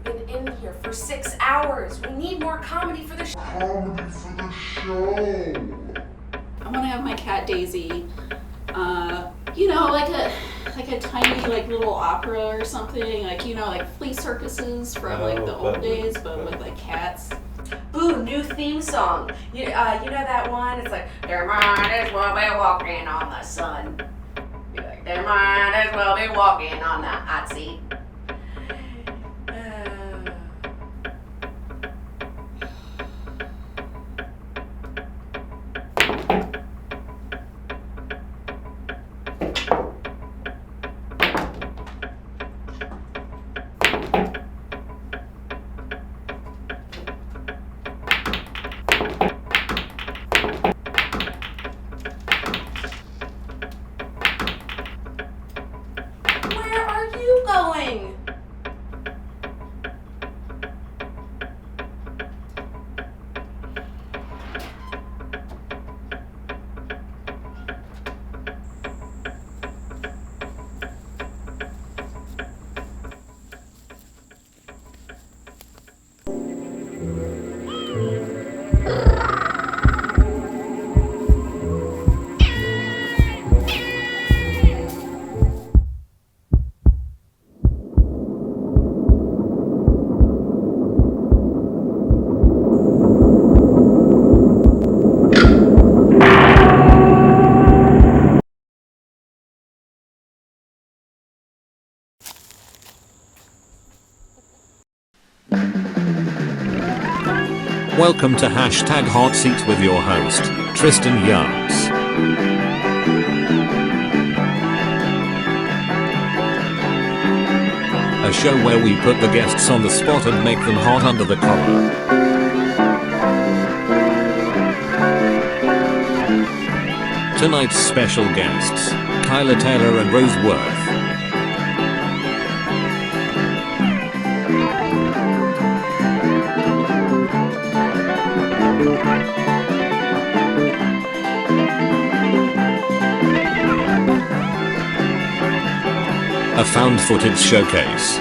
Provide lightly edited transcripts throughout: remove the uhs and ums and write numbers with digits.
been in here for 6 hours. We need more comedy for the show. I want to have my cat Daisy, you know, like a tiny like little opera or something, like, you know, like flea circuses from like the old days, but with like cats. Ooh, new theme song. You know that one? It's like, there might as well be walking on the sun. Be like, there might as well be walking on the hot seat. Going? Welcome to #HotSeat with your host, Tristan Yonce. A show where we put the guests on the spot and make them hot under the collar. Tonight's special guests, Kyla Taylor and Rose Werth. A found footage showcase.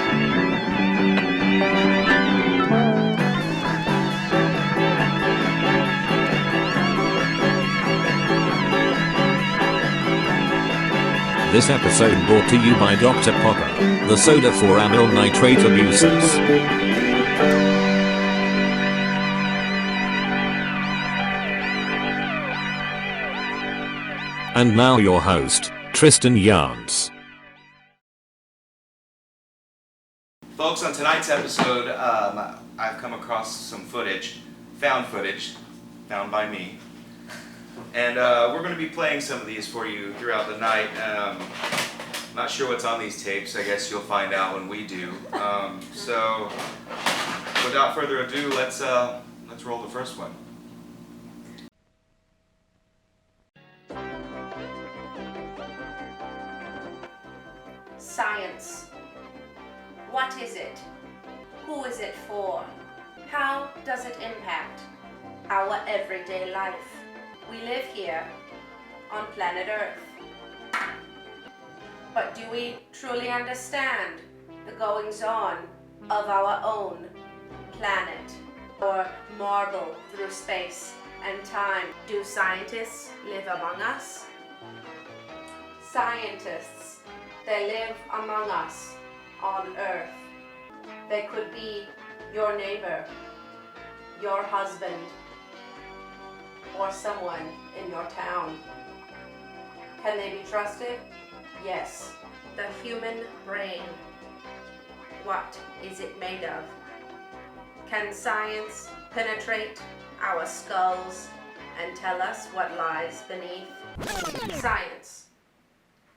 This episode brought to you by Dr. Popper, the soda for AMYL nitrate abusers. And now your host, Tristan Yonce. Folks, on tonight's episode, I've come across some footage, found by me, and we're going to be playing some of these for you throughout the night. Not sure what's on these tapes. I guess you'll find out when we do. So, without further ado, let's roll the first one. Science. What is it? Who is it for? How does it impact our everyday life? We live here on planet Earth. But do we truly understand the goings-on of our own planet? Or marble through space and time? Do scientists live among us? Scientists, they live among us on Earth. They could be your neighbor, your husband, or someone in your town. Can they be trusted? Yes. The human brain. What is it made of? Can science penetrate our skulls and tell us what lies beneath? Science.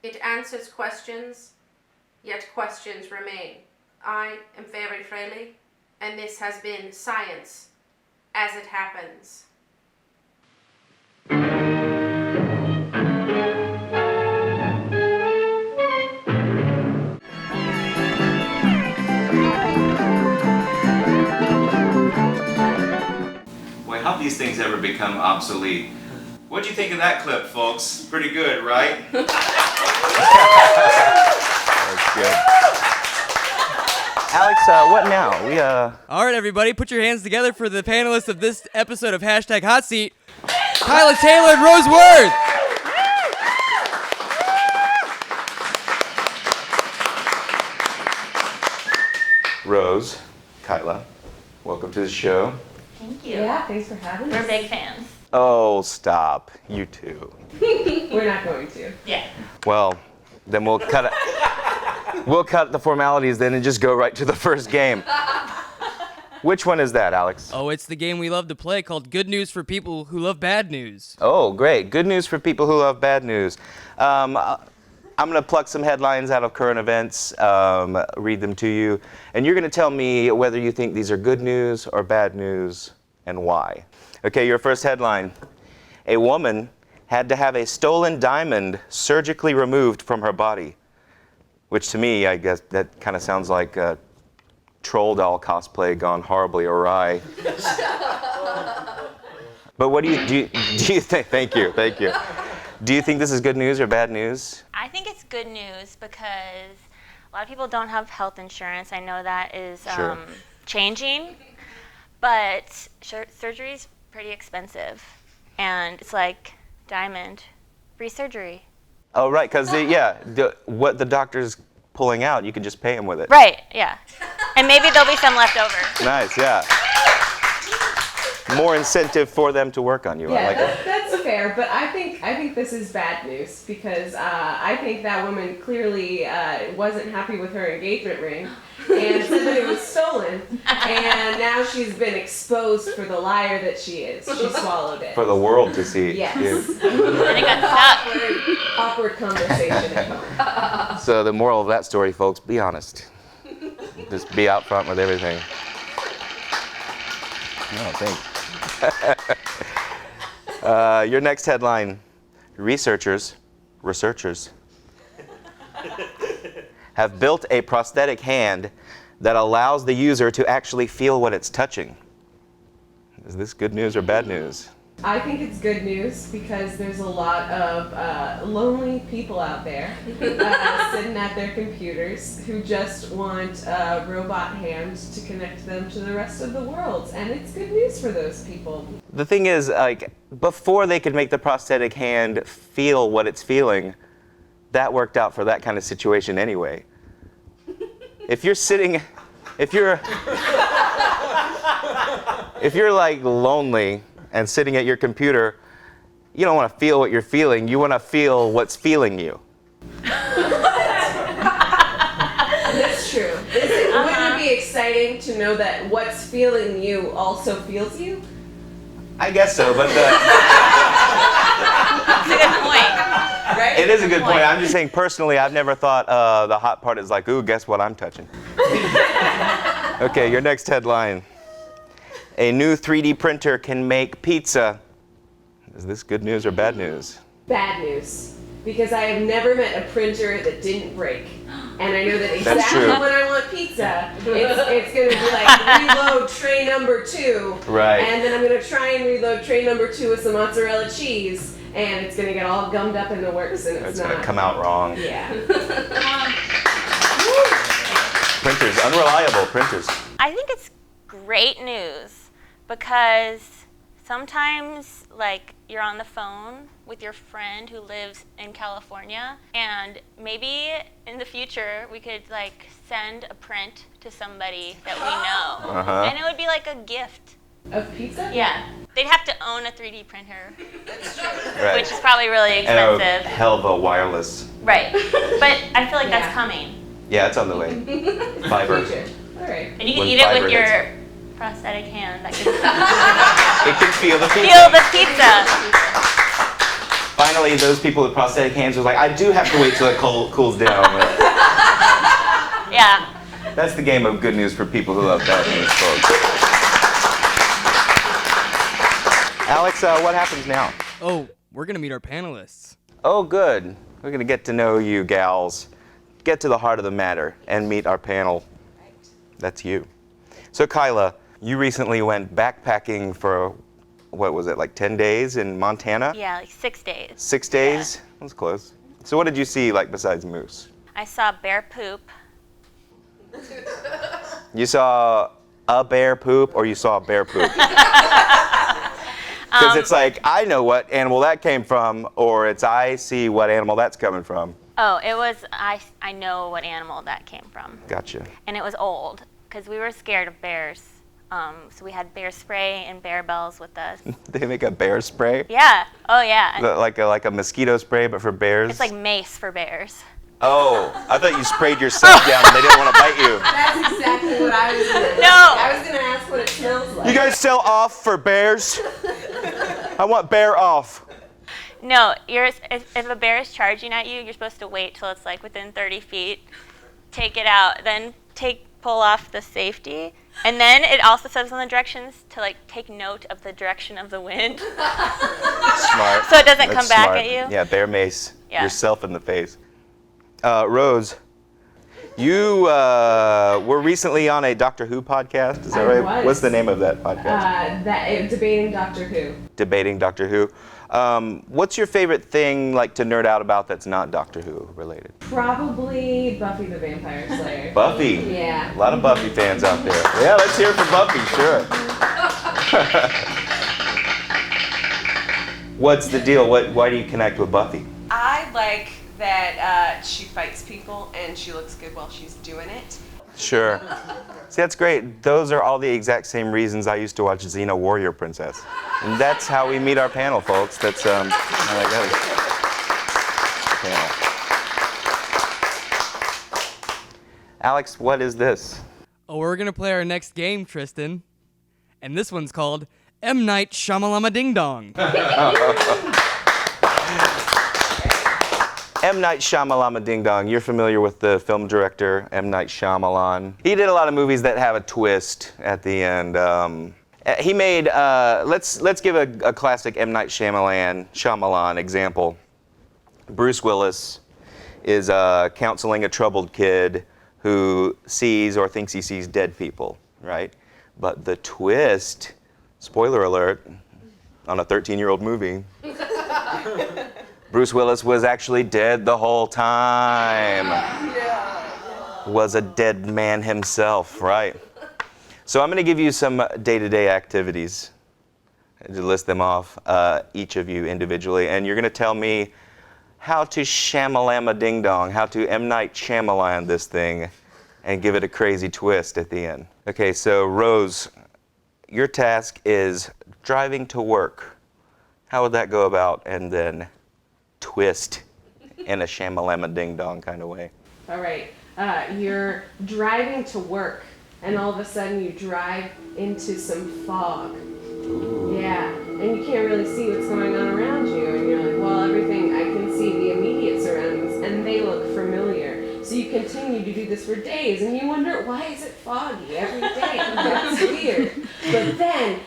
It answers questions, yet questions remain. I am Fairy Fraley, and this has been Science as It Happens. Boy, how these things ever become obsolete? What'd you think of that clip, folks? Pretty good, right? That's good. Alex, what now? All right, everybody, put your hands together for the panelists of this episode of #HotSeat, Kyla, Taylor, and Rose Werth. Rose, Kyla, welcome to the show. Thank you. Yeah, thanks for having We're us. big fans. Oh, stop. You too. We're not going to. Yeah. Well, then we'll cut it. We'll cut the formalities then and just go right to the first game. Which one is that, Alex? Oh, it's the game we love to play called Good News for People Who Love Bad News. Oh, great. Good news for people who love bad news. I'm going to pluck some headlines out of current events, read them to you, and you're going to tell me whether you think these are good news or bad news and why. Okay, your first headline. A woman had to have a stolen diamond surgically removed from her body. Which to me, I guess that kind of sounds like a troll doll cosplay gone horribly awry. But what do you think? Thank you. Do you think this is good news or bad news? I think it's good news because a lot of people don't have health insurance. I know that is Sure. changing, but surgery is pretty expensive, and it's like diamond, free surgery. Oh, right, because what the doctor's pulling out, you can just pay him with it. Right, yeah. And maybe there'll be some left over. Nice, yeah. More incentive for them to work on you. I like it. That's fair, but I think this is bad news because I think that woman clearly wasn't happy with her engagement ring and said that it was stolen, and now she's been exposed for the liar that she is. She swallowed it. For the world to see. Yes. And it got stuck. Awkward conversation at home. So the moral of that story, folks, be honest. Just be out front with everything. No, thanks. Your next headline, researchers have built a prosthetic hand that allows the user to actually feel what it's touching. Is this good news or bad news? I think it's good news because there's a lot of lonely people out there sitting at their computers who just want robot hands to connect them to the rest of the world, and it's good news for those people. The thing is, like, before they could make the prosthetic hand feel what it's feeling, that worked out for that kind of situation anyway. If you're like lonely and sitting at your computer, you don't want to feel what you're feeling. You want to feel what's feeling you. That's true. Wouldn't it be exciting to know that what's feeling you also feels you? I guess so, but That's a good point. Right? it is a good point. I'm just saying, personally, I've never thought the hot part is like, ooh, guess what I'm touching. Okay, your next headline. A new 3D printer can make pizza. Is this good news or bad news? Bad news. Because I have never met a printer that didn't break. And I know that That's exactly true. when I want pizza, it's going to be like reload tray number 2. Right. And then I'm going to try and reload tray number 2 with some mozzarella cheese. And it's going to get all gummed up in the works, and it's It's not. going to come out wrong. Yeah. Printers, unreliable printers. I think it's great news because sometimes, like, you're on the phone with your friend who lives in California, and maybe in the future we could, like, send a print to somebody that we know. Uh-huh. And it would be like a gift. Of pizza? Yeah. They'd have to own a 3D printer, Right. which is probably really And a expensive. hell of a wireless. Right. But I feel like Yeah. that's coming. Yeah, it's on the way. Fiber. Future. All right. And you can When eat it fiber with hits. your prosthetic hand that can It can feel the pizza. feel the pizza. Finally, those people with prosthetic hands was like, I do have to wait till it cools down. Yeah. That's the game of good news for people who love bad news, folks. Alex, what happens now? Oh, we're going to meet our panelists. Oh, good. We're going to get to know you gals, get to the heart of the matter, and meet our panel. That's you. So, Kyla, you recently went backpacking for, what was it, like 10 days in Montana? Yeah, like 6 days. 6 days? That's close. So what did you see, like, besides moose? I saw bear poop. You saw a bear poop or you saw a bear poop? Because it's like, I know what animal that came from, or it's I see what animal that's coming from. Oh, it was, I know what animal that came from. Gotcha. And it was old, because we were scared of bears. So we had bear spray and bear bells with us. They make a bear spray? Yeah. Oh, yeah. Like a mosquito spray, but for bears? It's like mace for bears. Oh, I thought you sprayed yourself down and they didn't want to bite you. That's exactly what I was gonna do. No. I was gonna ask what it smells like. You guys sell off for bears? I want bear off. No, if a bear is charging at you, you're supposed to wait till it's like within 30 feet, take it out, then pull off the safety, and then it also says on the directions to like take note of the direction of the wind. Smart. So it doesn't come back smart. at you. Yeah, bear mace. Yeah. Yourself in the face. Rose, you were recently on a Doctor Who podcast, is that right? Was. What's the name of that podcast? Debating Doctor Who. Debating Doctor Who. What's your favorite thing like to nerd out about that's not Doctor Who related? Probably Buffy the Vampire Slayer. Buffy. Yeah. A lot of Buffy fans out there. Yeah, let's hear it for Buffy, sure. What's the deal? Why do you connect with Buffy? I like that she fights people and she looks good while she's doing it. Sure. See, that's great. Those are all the exact same reasons I used to watch Xena Warrior Princess. And that's how we meet our panel, folks. That's, panel. Alex, what is this? Oh, we're gonna play our next game, Tristan. And this one's called M. Night Shyamalama Ding Dong. M. Night Shyamalama Ding Dong. You're familiar with the film director, M. Night Shyamalan. He did a lot of movies that have a twist at the end. He made, let's give a classic M. Night Shyamalan example. Bruce Willis is counseling a troubled kid who sees or thinks he sees dead people, right? But the twist, spoiler alert, on a 13-year-old movie, Bruce Willis was actually dead the whole time. Was a dead man himself, right? So I'm going to give you some day-to-day activities to list them off, each of you individually, and you're going to tell me how to shamalama ding dong, how to M. Night Shyamalan this thing, and give it a crazy twist at the end. Okay, so Rose, your task is driving to work. How would that go about? And then twist in a shamalama ding dong kind of way. All right. You're driving to work, and all of a sudden you drive into some fog. Yeah, and you can't really see what's going on around you, and you're like, well, everything, I can see the immediate surroundings, and they look familiar. So you continue to do this for days, and you wonder, why is it foggy every day? That's weird. But then,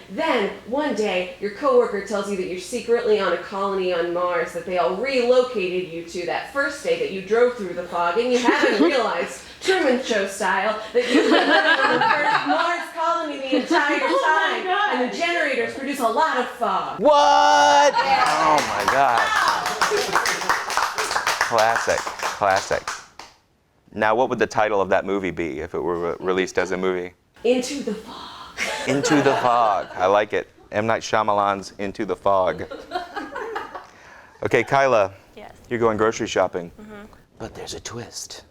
one day, your coworker tells you that you're secretly on a colony on Mars, that they all relocated you to that first day that you drove through the fog, and you haven't realized, Truman Show style, that you've been living on the first Mars colony the entire time, and the generators produce a lot of fog. What? Yeah. Oh my gosh. Classic. Now, what would the title of that movie be if it were released as a movie? Into the fog. Into the Fog. I like it. M. Night Shyamalan's Into the Fog. Okay, Kyla. Yes. You're going grocery shopping. But there's a twist.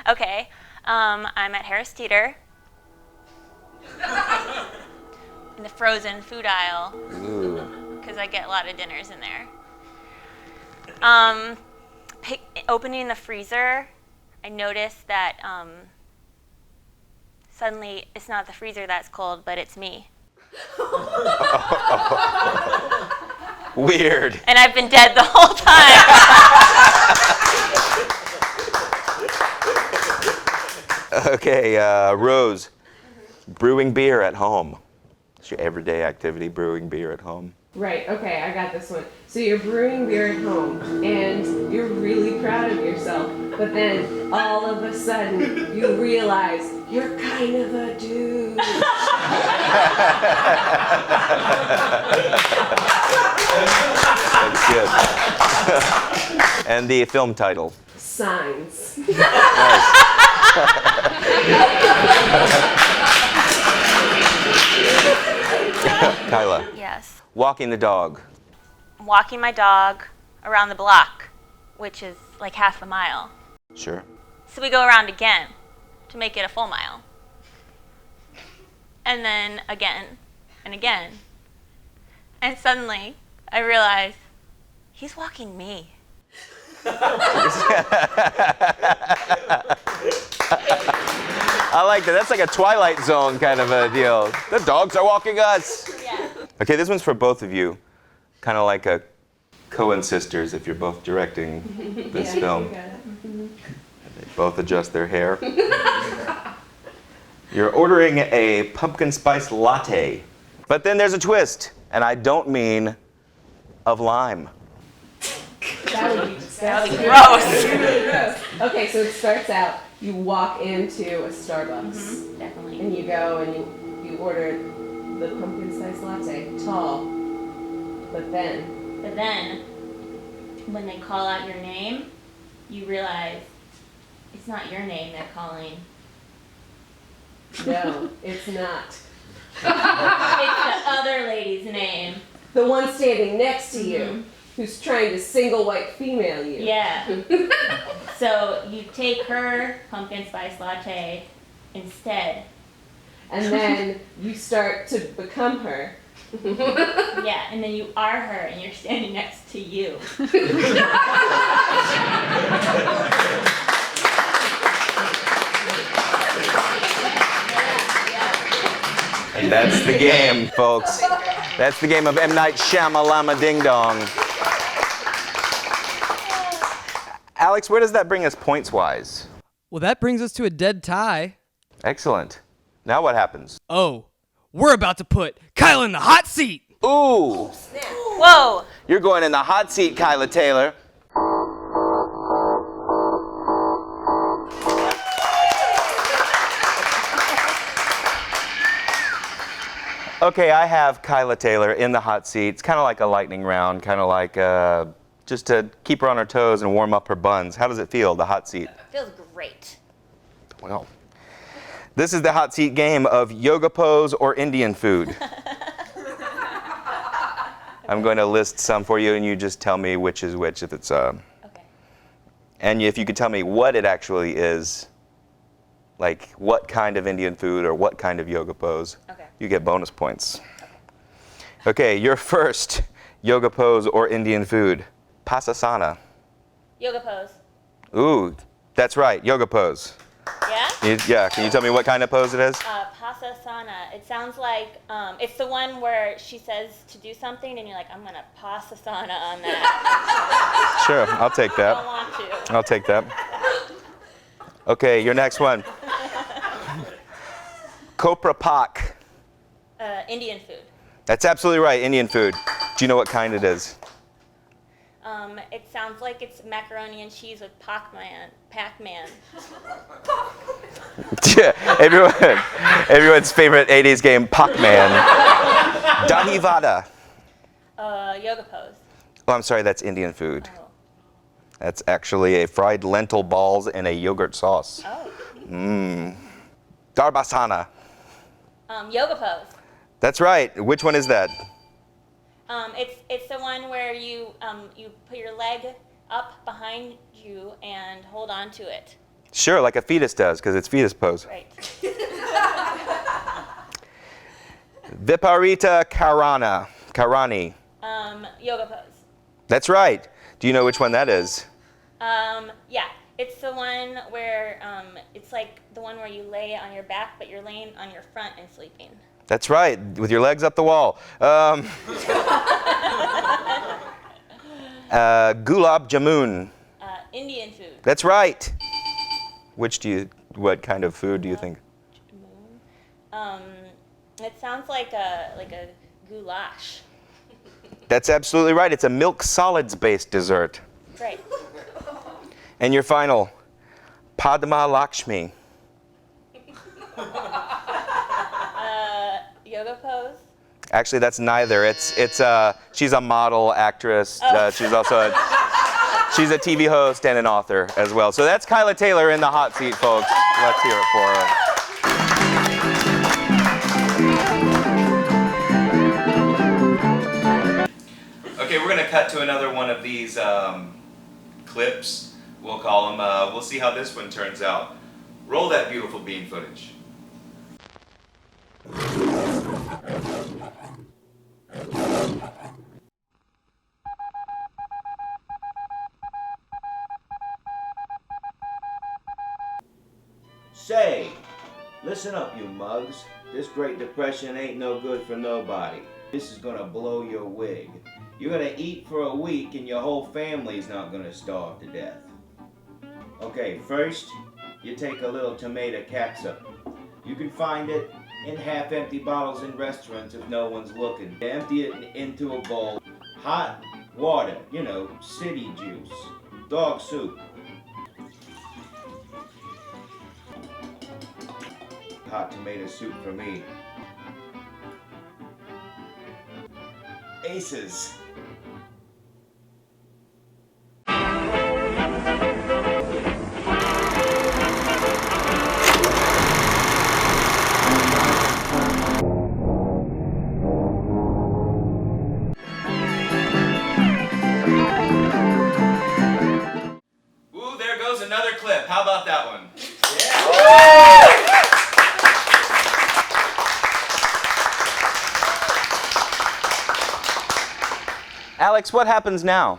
Okay. I'm at Harris Teeter. In the frozen food aisle. Ooh. Because I get a lot of dinners in there. Opening the freezer, I noticed that suddenly it's not the freezer that's cold, but it's me. Weird. And I've been dead the whole time. Okay, Rose. Brewing beer at home. It's your everyday activity, brewing beer at home. Right, okay, I got this one. So you're brewing beer at home, and you're really proud of yourself, but then all of a sudden you realize you're kind of a douche. That's good. And the film title. Signs. Nice. Kyla, Yes. walking the dog. I'm walking my dog around the block, which is like half a mile. Sure. So we go around again to make it a full mile. And then again and again. And suddenly I realize he's walking me. I like that. That's like a Twilight Zone kind of a deal. The dogs are walking us. Yeah. Okay, this one's for both of you. Kind of like a Coen sisters if you're both directing this film. They both adjust their hair. You're ordering a pumpkin spice latte. But then there's a twist, and I don't mean of lime. That would be disgusting. Gross. Really gross. Okay, so it starts out, you walk into a Starbucks. Definitely. And you go and you order the pumpkin spice latte, tall. But then, When they call out your name, you realize it's not your name they're calling. no, it's not. It's the other lady's name. The one standing next to you, who's trying to single white female you. Yeah. So you take her pumpkin spice latte instead. And then you start to become her. Yeah, and then you are her and you're standing next to you. And that's the game, folks. That's the game of M. Night Shyamalama Ding Dong. Alex, where does that bring us points-wise? Well, that brings us to a dead tie. Excellent. Now what happens? Oh, we're about to put Kyla in the hot seat. Ooh, Whoa. you're going in the hot seat, Kyla Taylor. Okay, I have Kyla Taylor in the hot seat. It's kind of like a lightning round, kind of like just to keep her on her toes and warm up her buns. How does it feel, the hot seat? Feels great. Well, this is the hot seat game of yoga pose or Indian food. I'm going to list some for you, and you just tell me which is which. If it's Okay. and if you could tell me what it actually is, like what kind of Indian food or what kind of yoga pose, Okay. you get bonus points. Okay, your first yoga pose or Indian food, Pasasana. Yoga pose. Ooh, that's right, yoga pose. Yeah? Yeah, can you tell me what kind of pose it is? Pasasana. It sounds like it's the one where she says to do something and you're like, I'm gonna pasasana on that. Sure, I'll take I that. don't want to. I'll take that. Okay, your next one. Copra Pak. Indian food. That's absolutely right, Indian food. Do you know what kind it is? It sounds like it's macaroni and cheese with Pac-Man. Yeah, everyone's favorite 80s game, Pac-Man. Dahi Vada. Yoga pose. Oh, I'm sorry, that's Indian food. Oh. That's actually a fried lentil balls in a yogurt sauce. Oh. Mmm. Darbasana. Yoga pose. That's right. Which one is that? It's the one where you put your leg up behind you and hold on to it. Sure, like a fetus does, because it's fetus pose. Right. Viparita Karani. Yoga pose. That's right. Do you know which one that is? Yeah, it's the one where it's like the one where you lay on your back, but you're laying on your front and sleeping. That's right, with your legs up the wall. Gulab Jamun. Indian food. That's right. What kind of food do you think? It sounds like a goulash. That's absolutely right. It's a milk solids-based dessert. Right. And your final, Padma Lakshmi. Yoga pose. Actually, that's neither. It's she's a model actress. Oh. She's also She's a TV host and an author as well. So that's Kyla Taylor in the hot seat, folks. Let's hear it for her. Okay, we're gonna cut to another one of these clips. We'll call them. We'll see how this one turns out. Roll that beautiful bean footage. Say, listen up, you mugs. This Great Depression ain't no good for nobody. This is gonna blow your wig. You're gonna eat for a week and your whole family's not gonna starve to death. Okay, first, you take a little tomato catsup. You can find it in half-empty bottles in restaurants if no one's looking. Empty it into a bowl. Hot water, you know, city juice. Dog soup. Hot tomato soup for me. Aces. Ooh, there goes another clip. How about that one? Alex, what happens now?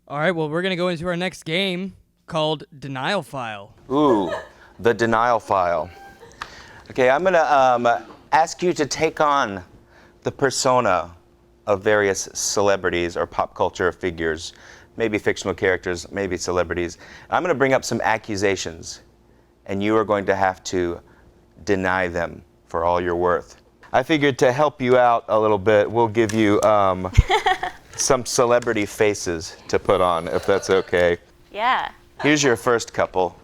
All right, well, we're going to go into our next game called Denial File. Ooh, the denial file. Okay, I'm gonna ask you to take on the persona of various celebrities or pop culture figures, maybe fictional characters, maybe celebrities. I'm gonna bring up some accusations, and you are going to have to deny them for all you're worth. I figured to help you out a little bit, we'll give you some celebrity faces to put on, if that's okay. Yeah. Here's your first couple.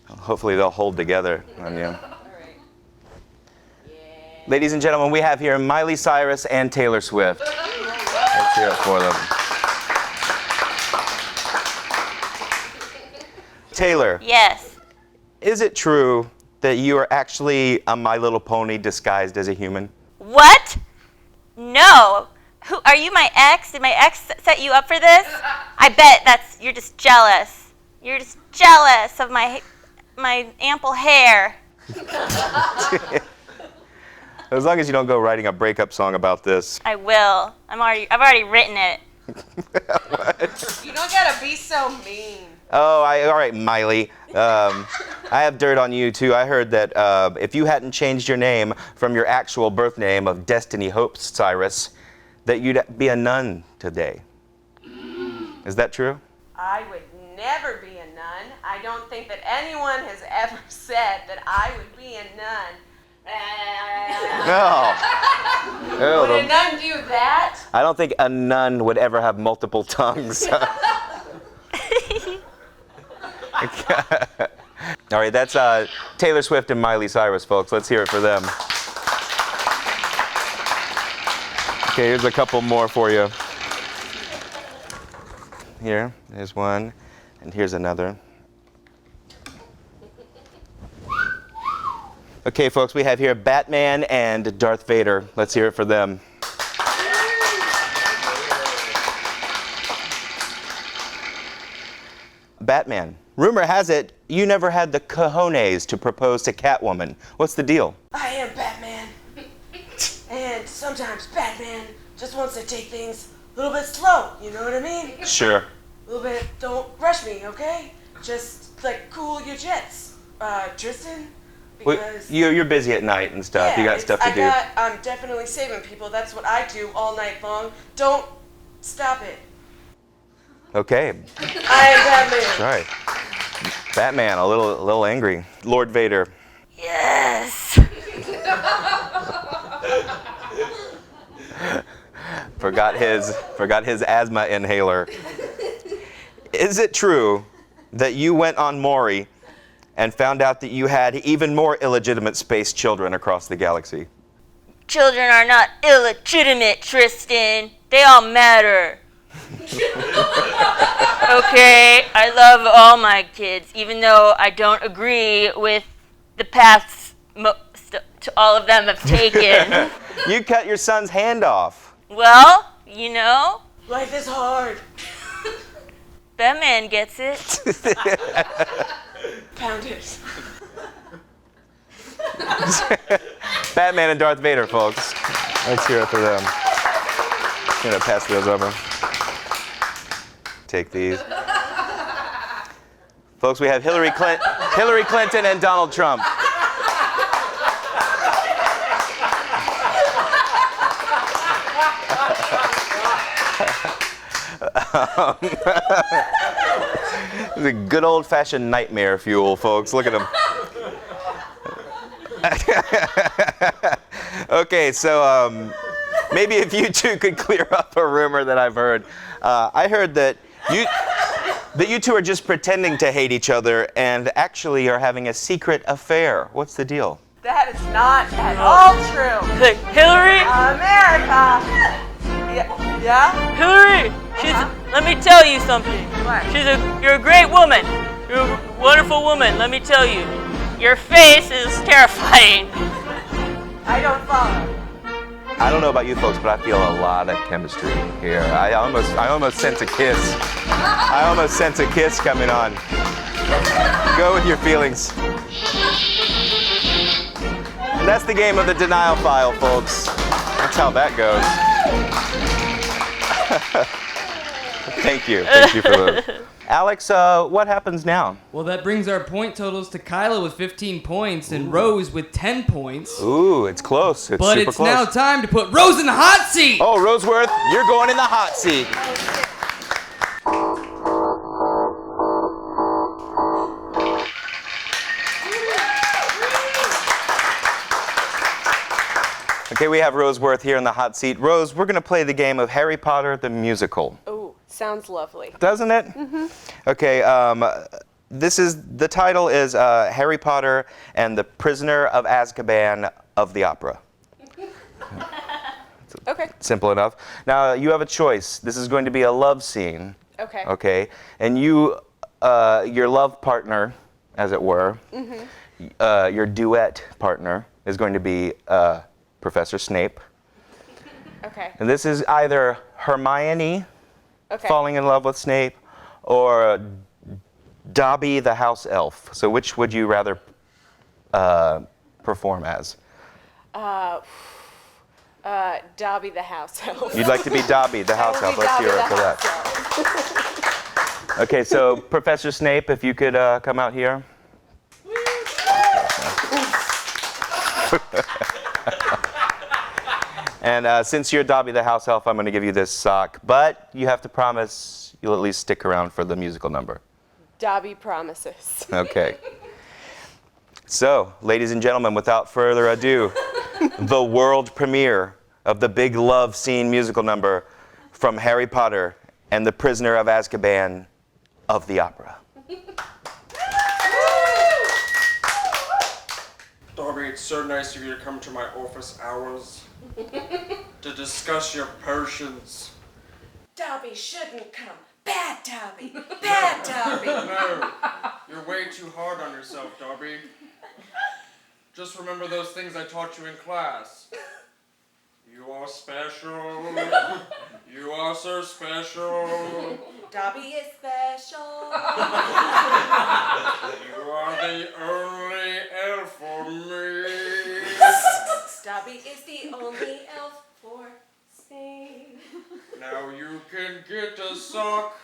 Hopefully they'll hold together on you. Ladies and gentlemen, we have here Miley Cyrus and Taylor Swift. Let's hear it for them. Taylor. Yes. Is it true that you are actually a My Little Pony disguised as a human? What? No. Who are you, my ex? Did my ex set you up for this? I bet you're just jealous. You're just jealous of my ample hair. As long as you don't go writing a breakup song about this. I will. I've already written it. What? You don't gotta be so mean. Oh, all right, Miley. I have dirt on you, too. I heard that if you hadn't changed your name from your actual birth name of Destiny Hope Cyrus, that you'd be a nun today. Is that true? I would never be a nun. I don't think that anyone has ever said that I would be a nun. No. Would a nun do that? I don't think a nun would ever have multiple tongues. All right, that's Taylor Swift and Miley Cyrus, folks. Let's hear it for them. Okay, here's a couple more for you. Here's one, and here's another. Okay, folks, we have here Batman and Darth Vader. Let's hear it for them. Batman, rumor has it you never had the cojones to propose to Catwoman. What's the deal? I am Batman. And sometimes Batman just wants to take things a little bit slow, you know what I mean? Sure. A little bit, don't rush me, okay? Just like cool your jets, Tristan. Because You're busy at night and stuff. yeah, You got stuff to do. I'm definitely saving people. That's what I do all night long. Don't stop it. Okay. I am Batman. All right. Batman, a little angry. Lord Vader. Yes. Forgot his asthma inhaler. Is it true that you went on Maury and found out that you had even more illegitimate space children across the galaxy? Children are not illegitimate, Tristan. They all matter. Okay, I love all my kids, even though I don't agree with the paths to all of them have taken. You cut your son's hand off. Well, you know, Life is hard. Batman gets it. Pounders. Batman and Darth Vader, folks. Let's hear it for them. I'm gonna pass those over. Take these. Folks, we have Hillary Clinton and Donald Trump. It's a good old-fashioned nightmare fuel, folks. Look at them. Okay, so maybe if you two could clear up a rumor that I've heard. I heard that you two are just pretending to hate each other and actually are having a secret affair. What's the deal? That is not at all true. Hillary? America. Yeah? Hillary, let me tell you something. What? You're a great woman. You're a wonderful woman, let me tell you. Your face is terrifying. I don't follow. I don't know about you folks, but I feel a lot of chemistry here. I almost sense a kiss. I almost sense a kiss coming on. Go with your feelings. And that's the game of the denial file, folks. That's how that goes. Thank you for those. Alex, what happens now? Well, that brings our point totals to Kyla with 15 points and Rose with 10 points. Ooh, it's close. It's but super it's close. now time to put Rose in the hot seat. Oh, Roseworth, you're going in the hot seat. Okay, we have Roseworth here in the hot seat. Rose, we're going to play the game of Harry Potter the Musical. Oh, sounds lovely. Doesn't it? Mm-hmm. Okay, the title is Harry Potter and the Prisoner of Azkaban of the Opera. Okay. Simple enough. Now, you have a choice. This is going to be a love scene. Okay. Okay, and you, your love partner, as it were, your duet partner is going to be Professor Snape. Okay. And this is either Hermione falling in love with Snape or Dobby the house elf. So which would you rather perform as? Dobby the house elf. You'd like to be Dobby the house elf. Let's hear it for that. Okay, so Professor Snape, if you could come out here. And since you're Dobby the house elf, I'm going to give you this sock. But you have to promise you'll at least stick around for the musical number. Dobby promises. Okay. So, ladies and gentlemen, without further ado, the world premiere of the big love scene musical number from Harry Potter and the Prisoner of Azkaban of the Opera. Dobby, it's so nice of you to come to my office hours to discuss your potions. Dobby shouldn't come. Bad Dobby. Bad Dobby. No, you're way too hard on yourself, Dobby. Just remember those things I taught you in class. You are special. You are so special. Dobby is special. You are the only elf for me. Dobby is the only elf for Spain. Now you can get a sock,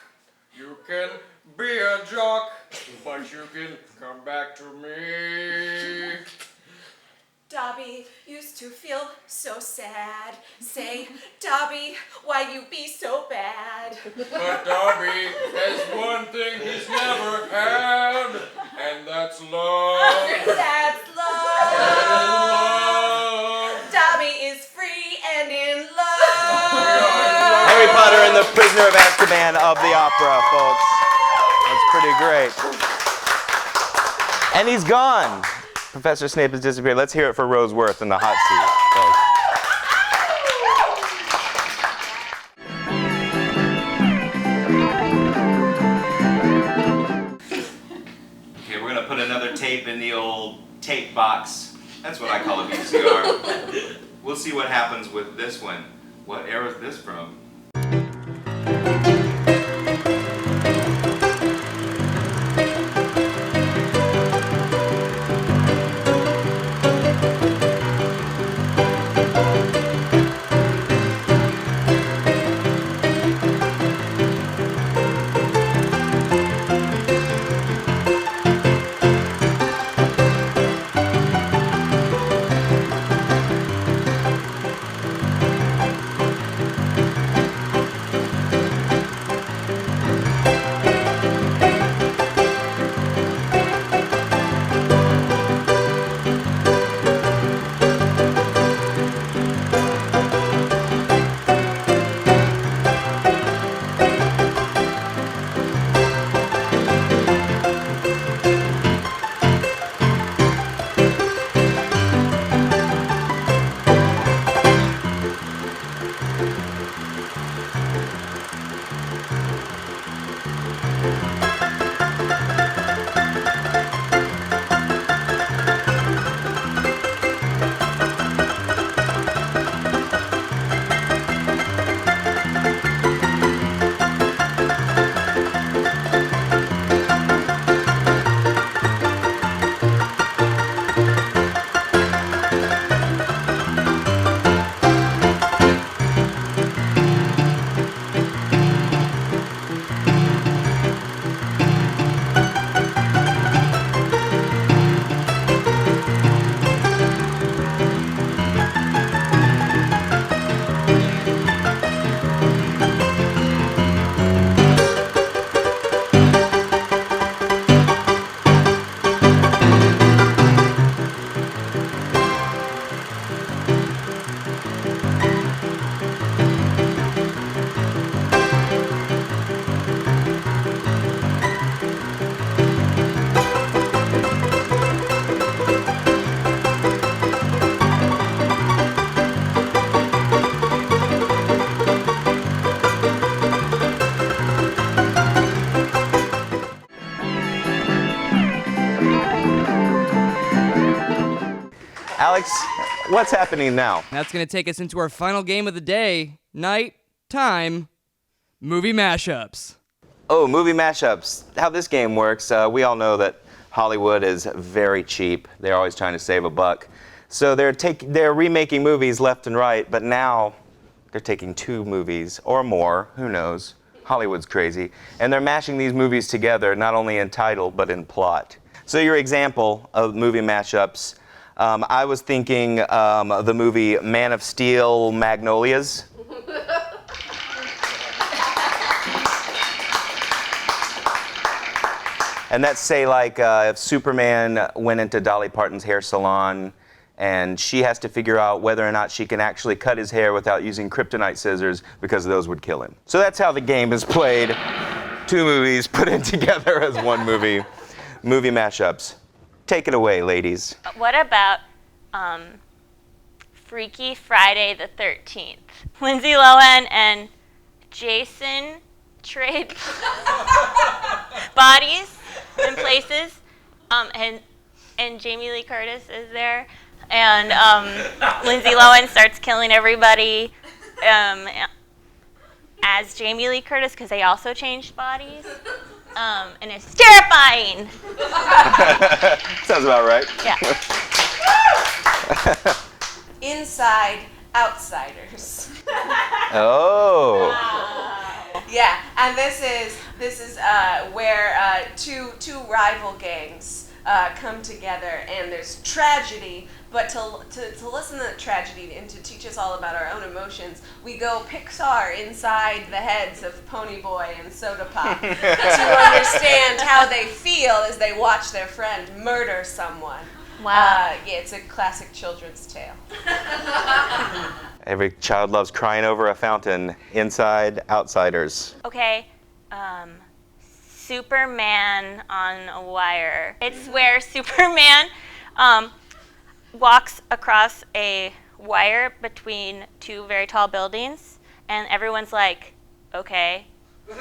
you can be a jock, but you can come back to me. Dobby used to feel so sad. Say, Dobby, why you be so bad? But Dobby has one thing he's never had, and that's love. That's love. Dobby is free and in love. Harry Potter and the Prisoner of Azkaban of the Opera, folks. That's pretty great. And he's gone. Professor Snape has disappeared. Let's hear it for Roseworth in the hot seat, folks. tape in the old tape box. That's what I call a VCR. We'll see what happens with this one. What era is this from? Alex, what's happening now? That's going to take us into our final game of the day, night time, movie mashups. Oh, movie mashups. How this game works, we all know that Hollywood is very cheap. They're always trying to save a buck. So they're remaking movies left and right, but now they're taking two movies or more, who knows. Hollywood's crazy. And they're mashing these movies together, not only in title, but in plot. So your example of movie mashups, I was thinking the movie Man of Steel, Magnolias. And that's, say, like if Superman went into Dolly Parton's hair salon and she has to figure out whether or not she can actually cut his hair without using kryptonite scissors because those would kill him. So that's how the game is played. Two movies put in together as one movie. Movie mashups. Take it away, ladies. What about Freaky Friday the 13th? Lindsay Lohan and Jason trade bodies in places, and Jamie Lee Curtis is there, and Lindsay Lohan starts killing everybody as Jamie Lee Curtis because they also changed bodies, and it's terrifying. Sounds about right. Yeah. Inside Outsiders. Oh. Yeah, and this is where two rival gangs come together, and there's tragedy. But to listen to the tragedy and to teach us all about our own emotions, we go Pixar inside the heads of Ponyboy and Soda Pop to understand how they feel as they watch their friend murder someone. Wow. Yeah, it's a classic children's tale. Every child loves crying over a fountain. Inside Outsiders. Okay, Superman on a Wire. It's where Superman walks across a wire between two very tall buildings, and everyone's like, okay. You're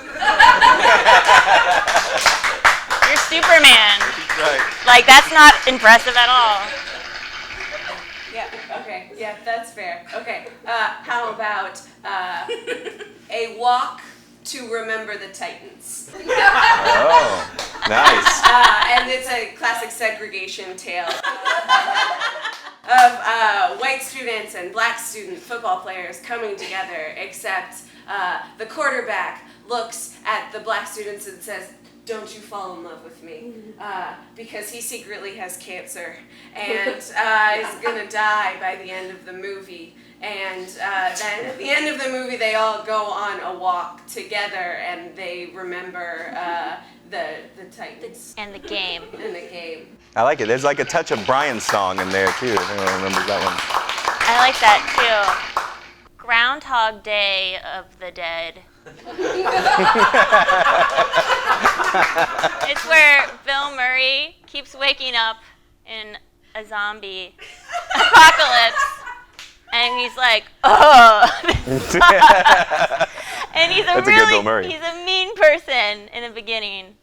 Superman. Right. Like, that's not impressive at all. Yeah, okay, yeah, that's fair. Okay, how about a walk to remember the Titans? Oh, nice. And it's a classic segregation tale of white students and black student football players coming together, except the quarterback looks at the black students and says, "Don't you fall in love with me," because he secretly has cancer and is gonna die by the end of the movie. And then at the end of the movie, they all go on a walk together and they remember the Titans. And the game. And the game. I like it. There's like a touch of Brian's song in there too. If anyone remembers that one. I like that too. Groundhog Day of the Dead. It's where Bill Murray keeps waking up in a zombie apocalypse, and he's like, "Oh, this sucks." And he's a he's a mean person in the beginning.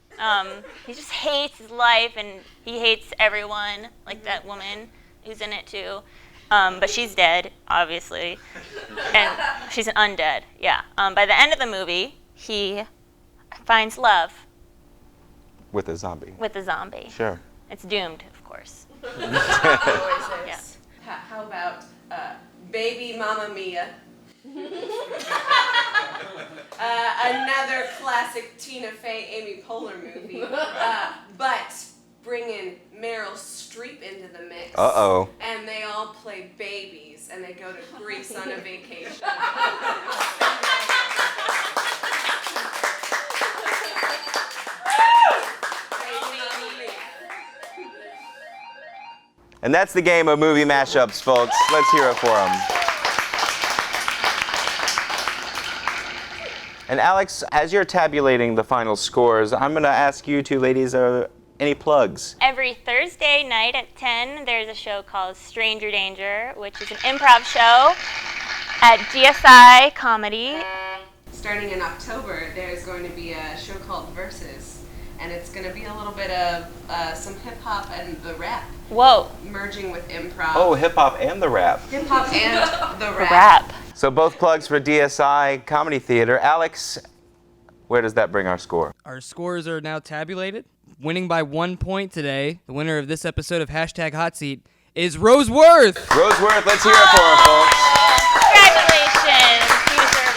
He just hates his life, and he hates everyone, like that woman who's in it too. But she's dead, obviously, and she's an undead. Yeah. By the end of the movie, he finds love. With a zombie. With a zombie. Sure. It's doomed, of course. Always is. Yeah. How about Baby Mamma Mia? Another classic Tina Fey, Amy Poehler movie, but bring in Meryl Streep into the mix. Uh-oh. And they all play babies, and they go to Greece on a vacation. And that's the game of movie mashups, folks. Let's hear it for them. And Alex, as you're tabulating the final scores, I'm going to ask you two ladies, are there any plugs? Every Thursday night at 10, there's a show called Stranger Danger, which is an improv show at GSI Comedy. Starting in October, there's going to be a show called Versus, and it's going to be a little bit of some hip-hop and the rap. Whoa. Merging with improv. Oh, hip-hop and the rap. Hip-hop and the rap. So both plugs for DSI Comedy Theater. Alex, where does that bring our score? Our scores are now tabulated. Winning by 1 point today, the winner of this episode of Hashtag Hot Seat is Rose Werth. Rose Werth, let's hear it for her, folks. Congratulations. You deserve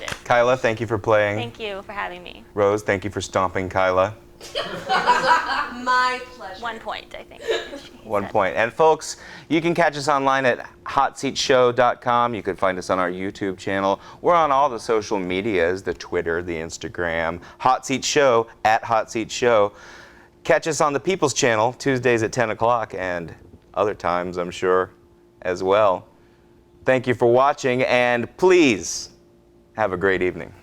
it. Kyla, thank you for playing. Thank you for having me. Rose, thank you for stomping Kyla. My pleasure. 1 point, I think. 1 point. And folks, you can catch us online at HotSeatShow.com. You can find us on our YouTube channel. We're on all the social medias, the Twitter, the Instagram, Hot Seat Show, at Hot Seat Show. Catch us on the People's Channel, Tuesdays at 10 o'clock, and other times, I'm sure, as well. Thank you for watching, and please have a great evening.